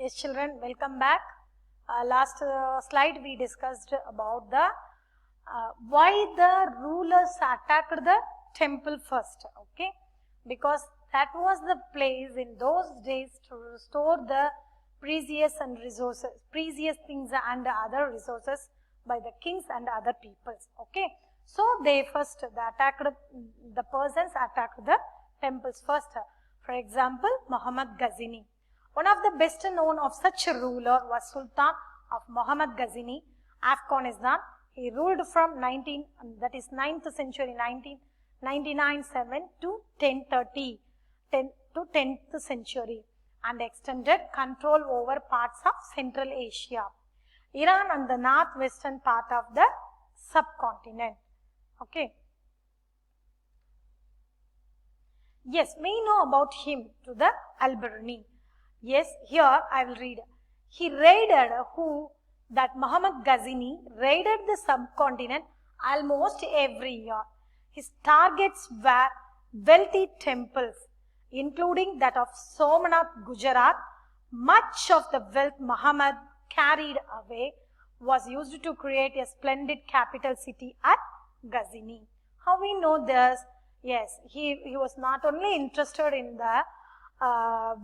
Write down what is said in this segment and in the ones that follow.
Yes, children, welcome back. Last slide we discussed about the why the rulers attacked the temple first. Okay, because that was the place in those days to restore the precious things and other resources by the kings and other peoples. Okay, so the persons attacked the temples first. For example, Muhammad Ghazni. One of the best known of such a ruler was Sultan of Muhammad Ghazni, Afghanistan. He ruled from 9th century 1999-7 to 1030 to 10th century and extended control over parts of Central Asia, Iran and the northwestern part of the subcontinent. Okay. Yes, we know about him to the Al-Biruni. Yes, here I will read. He raided Muhammad Ghazni raided the subcontinent almost every year. His targets were wealthy temples, including that of Somnath, Gujarat. Much of the wealth Muhammad carried away was used to create a splendid capital city at Ghazni. How we know this? Yes, he was not only interested in the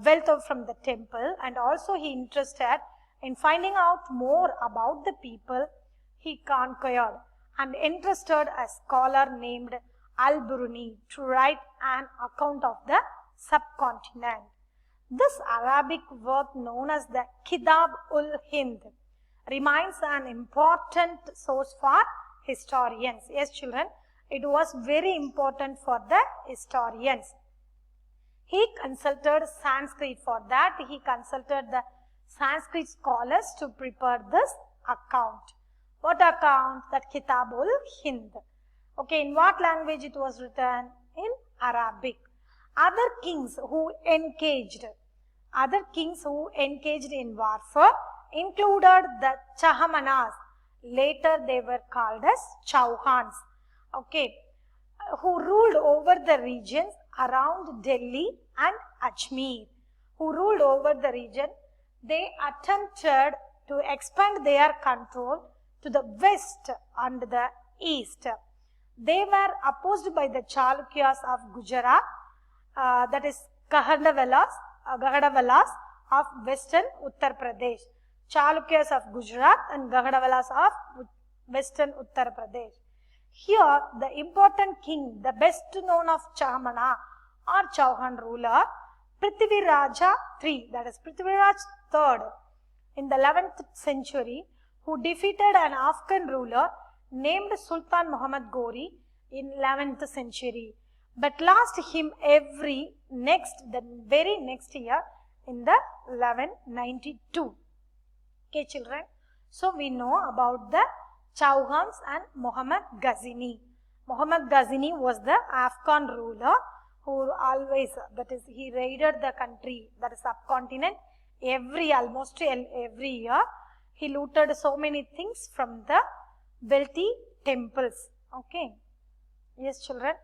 wealth from the temple, and also he interested in finding out more about the people he conquered, and entrusted a scholar named Al-Biruni to write an account of the subcontinent. This Arabic work, known as the Kitab-ul-Hind, remains an important source for historians. Yes, children, it was very important for the historians. He consulted Sanskrit. For that, he consulted the Sanskrit scholars to prepare this account. What account? That Kitab-ul-Hind. Okay, in what language it was written? In Arabic. Other kings who engaged in warfare included the Chahamanas. Later they were called as Chauhans. Okay, who ruled over the regions around Delhi and Ajmer. They attempted to expand their control to the west and the east. They were opposed by the Chalukyas of Gujarat, that is Gahadavalas of western Uttar Pradesh. Chalukyas of Gujarat and Gahadavalas of western Uttar Pradesh. Here, the important king, the best known of Chahamana or Chauhan ruler, Prithviraj III, that is Prithviraj III, in the 11th century, who defeated an Afghan ruler named Sultan Muhammad Ghori in 11th century, but lost him the very next year in the 1192. Okay, children. So we know about the Chauhans and Muhammad Ghazni. Muhammad Ghazni was the Afghan ruler who he raided the country, that is subcontinent, almost every year. He looted so many things from the wealthy temples. Okay. Yes, children.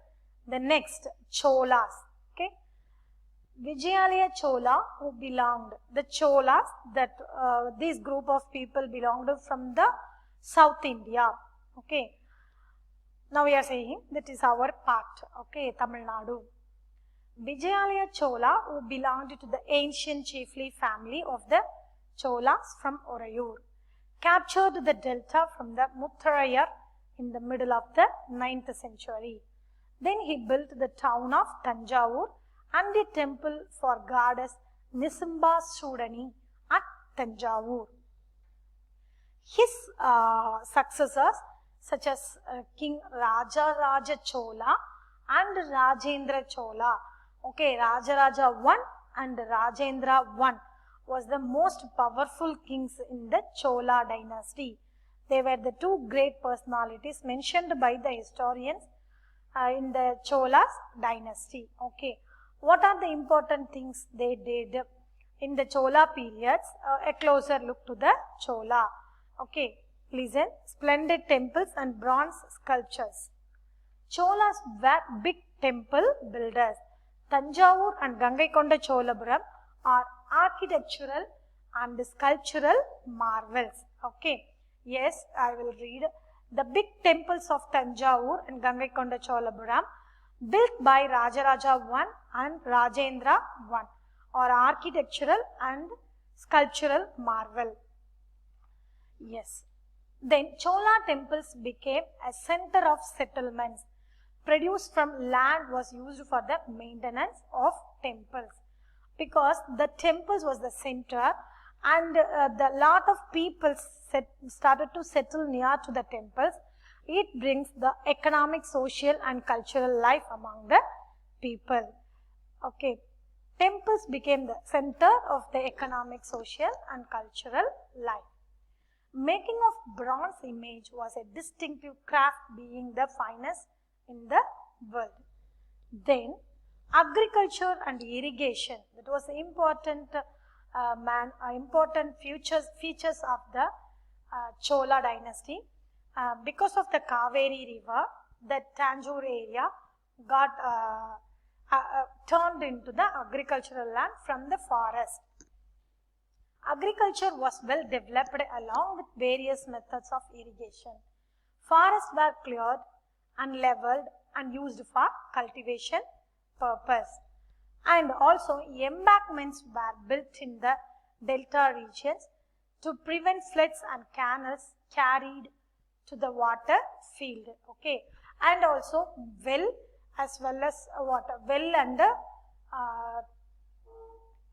The next, Cholas. Okay. Vijayalaya Chola, who belonged, the Cholas, this group of people belonged from the South India. Okay. Now we are saying that is our part. Okay, Tamil Nadu. Vijayalaya Chola, who belonged to the ancient chiefly family of the Cholas from Orayur, captured the delta from the Muttarayar in the middle of the 9th century. Then he built the town of Tanjavur and a temple for goddess Nisimba Sudani at Tanjavur. His successors, such as King Raja Raja Chola and Rajendra Chola. Okay, Rajaraja I and Rajendra I was the most powerful kings in the Chola dynasty. They were the two great personalities mentioned by the historians in the Cholas dynasty. Okay, what are the important things they did in the Chola periods? A closer look to the Chola. Okay, listen. Splendid temples and bronze sculptures. Cholas were big temple builders. Tanjavur and Gangaikonda Cholapuram are architectural and sculptural marvels. Okay, yes, I will read. The big temples of Tanjavur and Gangaikonda Cholapuram, built by Rajaraja I and Rajendra I, are architectural and sculptural marvel. Yes. Then Chola temples became a center of settlements. Produce from land was used for the maintenance of temples, because the temples was the center, and the lot of people started to settle near to the temples. It brings the economic, social and cultural life among the people. Okay, temples became the center of the economic, social and cultural life. Making of bronze image was a distinctive craft, being the finest in the world. Then agriculture and irrigation, that was important important features of the Chola dynasty. Because of the Kaveri river, the Tanjore area got turned into the agricultural land from the forest. Agriculture was well developed along with various methods of irrigation. Forests were cleared and leveled and used for cultivation purpose. And also embankments were built in the delta regions to prevent floods, and canals carried to the water field. Okay, and also well as well as water well and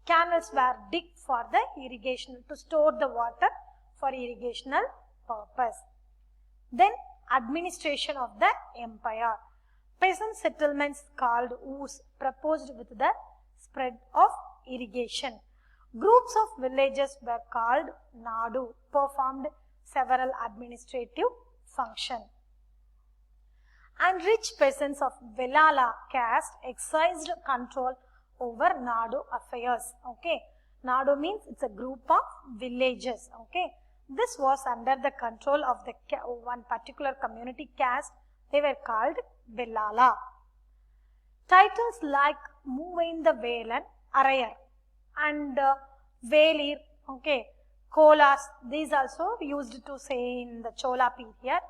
canals were digged for the irrigation, to store the water for irrigational purpose. Then administration of the empire. Peasant settlements called Oos proposed with the spread of irrigation. Groups of villages were called Nadu, performed several administrative functions. And rich peasants of Velala caste exercised control over Nadu affairs. Okay, Nadu means it's a group of villages. Okay, this was under the control of the one particular community caste. They were called Velala. Titles like Muvain the Velan, Arayar, and Velir, okay, Kolas, these also used to say in the Chola period,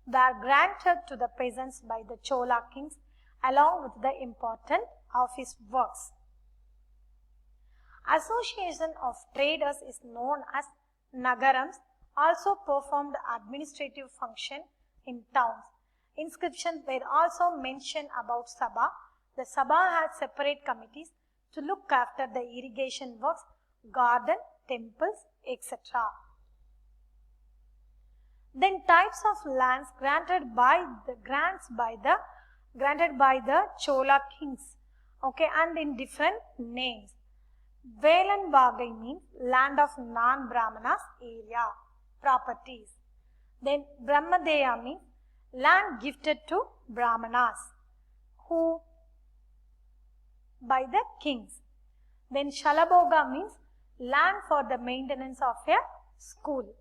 were granted to the peasants by the Chola kings along with the important office works. Association of traders is known as Nagarams, also performed administrative function in towns. Inscriptions were also mentioned about Sabha. The Sabha had separate committees to look after the irrigation works, garden, temples, etc. Then types of lands granted by the Chola kings, okay, and in different names. Velan Vagai means land of non-Brahmanas area, properties. Then Brahmadeya means land gifted to Brahmanas, who by the kings. Then Shalabhoga means land for the maintenance of a school.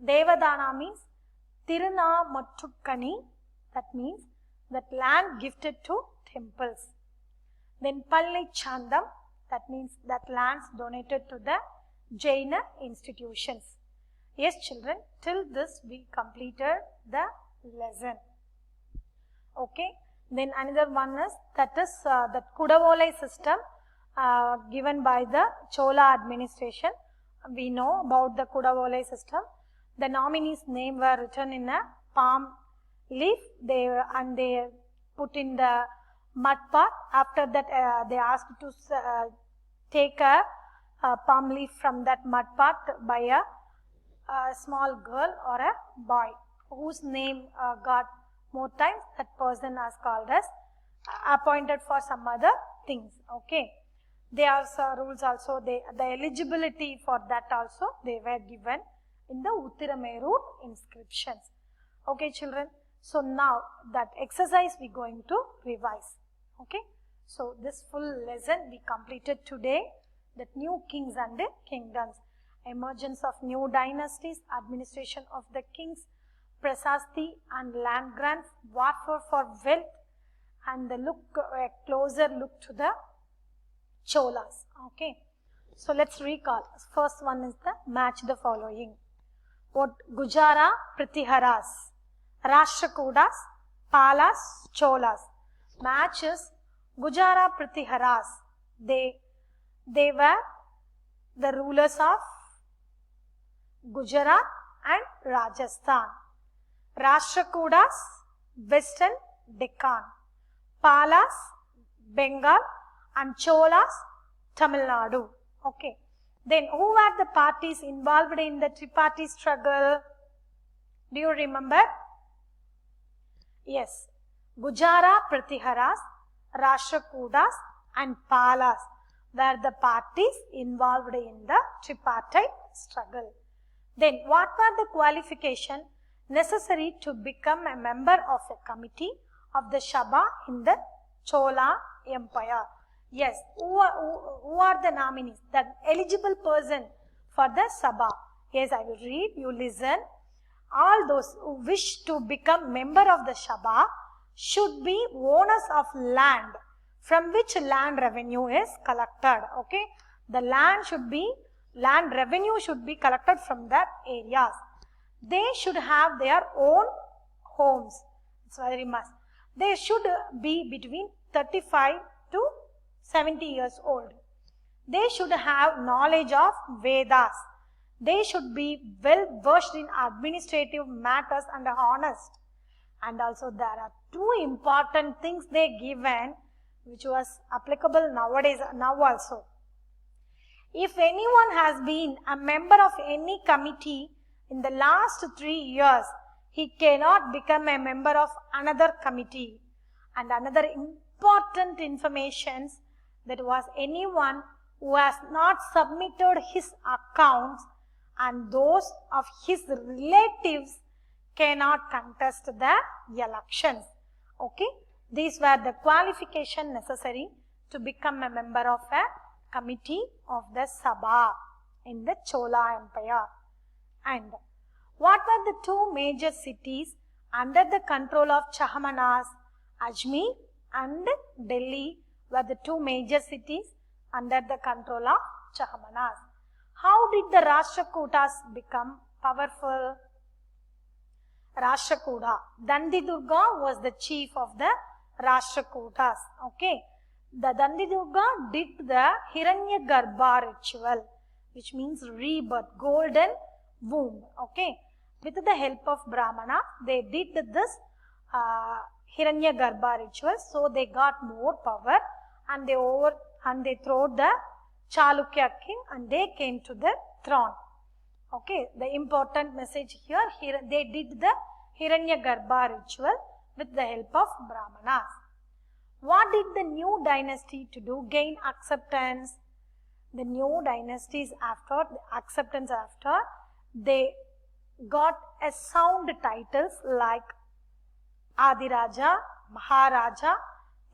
Devadana means Tiruna Mattukkani, that means that land gifted to temples. Then Palli Chandam, that means that lands donated to the Jaina institutions. Yes, children, till this we completed the lesson. Okay, then another one is that is the Kudavolai system given by the Chola administration. We know about the Kudavolai system. The nominees' name were written in a palm leaf, they put in the mud pot. After that they asked to take a palm leaf from that mud pot by a small girl or a boy whose name got more times. That person is called as appointed for some other things. Okay, they also rules also, the eligibility for that also they were given in the Uttirameru inscriptions. Okay, children, so now that exercise we going to revise. Okay, so this full lesson we completed today, that new kings and kingdoms, emergence of new dynasties, administration of the kings, prasasti and land grants, warfare for wealth, and the a closer look to the Cholas. Okay, So let's recall. First one is the match the following. What Gujara Pratiharas, Rashtrakutas, Palas, Cholas. Match is Gujara Pratiharas. They were the rulers of Gujarat and Rajasthan. Rashtrakutas, Western Deccan. Palas, Bengal, and Cholas, Tamil Nadu. Okay. Then who were the parties involved in the tripartite struggle? Do you remember? Yes. Gujara Pratiharas, Rashtrakutas, and Palas were the parties involved in the tripartite struggle. Then what were the qualifications necessary to become a member of a committee of the Sabha in the Chola Empire? Yes, who are the nominees? The eligible person for the Sabha. Yes, I will read, you listen. All those who wish to become member of the Sabha should be owners of land from which land revenue is collected. Okay, the land revenue should be collected from that areas. They should have their own homes. It's very must. They should be between 35 to 70 years old. They should have knowledge of Vedas. They should be well versed in administrative matters and honest. And also there are two important things they given which was applicable nowadays, now also. If anyone has been a member of any committee in the last 3 years, he cannot become a member of another committee. And another important information that was anyone who has not submitted his accounts and those of his relatives cannot contest the elections. Okay, these were the qualifications necessary to become a member of a committee of the Sabha in the Chola Empire. And what were the two major cities under the control of Chahamanas? Ajmer and Delhi were the two major cities under the control of Chahamanas. How did the Rashtrakutas become powerful? Rashtrakuta. Dandidurga was the chief of the Rashtrakutas. Okay. The Dandidurga did the Hiranyagarbha ritual, which means rebirth, golden womb. Okay. With the help of Brahmana, they did this Hiranyagarbha ritual, so they got more power and they threw the Chalukya king and they came to the throne. Okay, the important message here, they did the Hiranyagarbha ritual with the help of Brahmanas. What did the new dynasty to do gain acceptance? The new dynasties after, the acceptance after, they got a sound titles like Adiraja, Maharaja,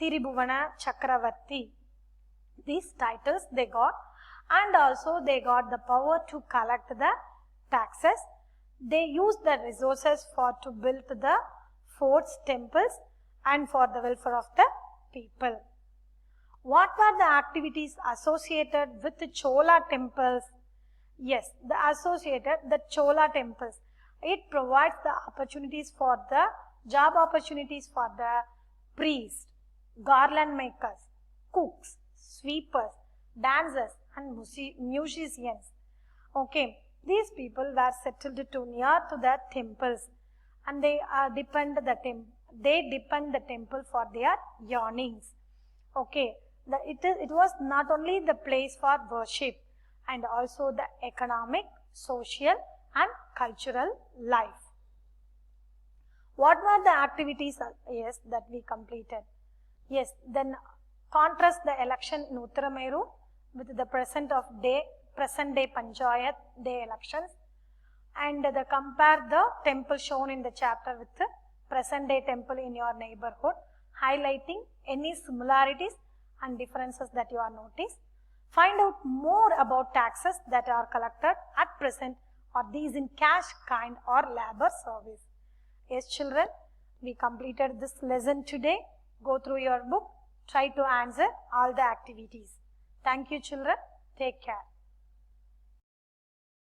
Tiribhuvana Chakravarti. These titles they got, and also they got the power to collect the taxes. They used the resources to build the forts, temples, and for the welfare of the people. What were the activities associated with the Chola temples? Yes, the Chola temples. It provides the opportunities for the job opportunities for the priests, garland makers, cooks, sweepers, dancers, and musicians. Okay, these people were settled too near to the temples, and they depend the temple for their yearnings. Okay, it was not only the place for worship and also the economic, social, and cultural life. What were the activities that we completed? Yes, then contrast the election in Uttarameru with the present day Panchayat day elections, and compare the temple shown in the chapter with the present day temple in your neighborhood, highlighting any similarities and differences that you are noticed. Find out more about taxes that are collected at present, or these in cash, kind, or labor service. Yes, children, we completed this lesson today. Go through your book, try to answer all the activities. Thank you, children. Take care.